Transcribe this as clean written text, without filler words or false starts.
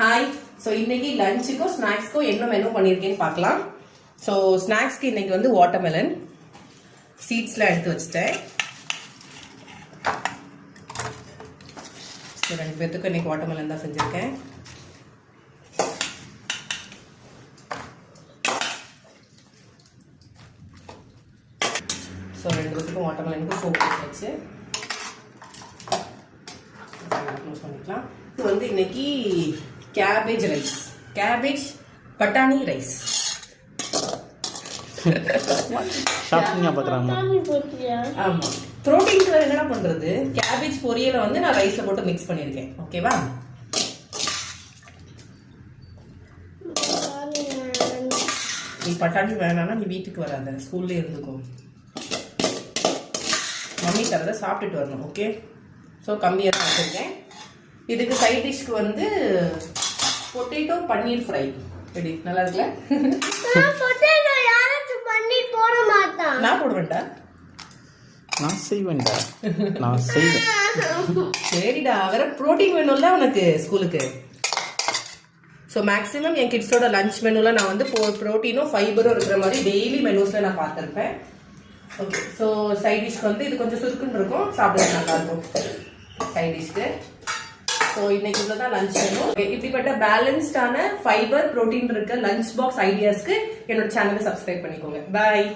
Hi. So இன்னைக்கு லஞ்சுக்கும் ஸ்நாக்ஸ்க்கும் என்ன menu பண்ணியிருக்கேன்னு பார்க்கலாம். ஸோ ஸ்நாக்ஸ்க்கு இன்னைக்கு வந்து வாட்டர்மெலன் சீட்ஸ்லாம் எடுத்து வச்சுட்டேன். ஸோ 2 பேர்த்துக்கும் இன்னைக்கு வாட்டர்மெலன் தான் செஞ்சுருக்கேன். ஸோ 2 பேர்த்துக்கும் வாட்டர்மெலனுக்கு சோப் வச்சு க்ளோஸ் பண்ணிக்கலாம். இது வந்து இன்னைக்கு கேபேஜ் ரைஸ், கேபேஜ் பட்டாணி ரைஸ். ஆமா, புரோட்டீன்க்கு வேற என்னடா பண்றது. கேபேஜ் பொரியலை வந்து நான் ரைஸ்ல போட்டு மிக்ஸ் பண்ணிருக்கேன். ஓகேவா? நீ பட்டாணி வேணாம்னா நீ வீட்டுக்கு வராத, ஸ்கூல்ல இருந்துக்கோ. மம்மி தரத சாப்பிட்டுட்டு வரணும். ஓகே, ஸோ கம்மியாக தான் வச்சுருக்கேன். இதுக்கு சைட் டிஷ்க்கு வந்து பொட்டேட்டோ பன்னீர் ஃப்ரை. எப்படி நல்லா இருக்குல்ல? நான் போடுவேன்டா, நான் செய்வேன்டா, நான் செய்வேன். சரிடா, வேற ப்ரோட்டீன் வேணும்ல உனக்கு ஸ்கூலுக்கு. ஸோ மேக்ஸிமம் என் கிட்ஸோட லஞ்ச் மெனுல நான் வந்து ப்ரோட்டீனும் ஃபைபரும் இருக்கிற மாதிரி டெய்லி மெனுஸ்ல நான் பார்த்துருப்பேன். ஓகே, ஸோ சைட் டிஷ்க்கு வந்து இது கொஞ்சம் சுருக்குன்னு இருக்கும், சாப்பிட நல்லா இருக்கும் சைட் டிஷ்க்கு. ஸோ இன்னைக்கு இவ்வளோதான் லஞ்ச் மெனு. இப்படிப்பட்ட பேலன்ஸ்டான ஃபைபர் ப்ரோட்டீன் இருக்க லஞ்ச் பாக்ஸ் ஐடியாஸ்க்கு என்னோட சேனலை சப்ஸ்கிரைப் பண்ணிக்கோங்க. பாய்.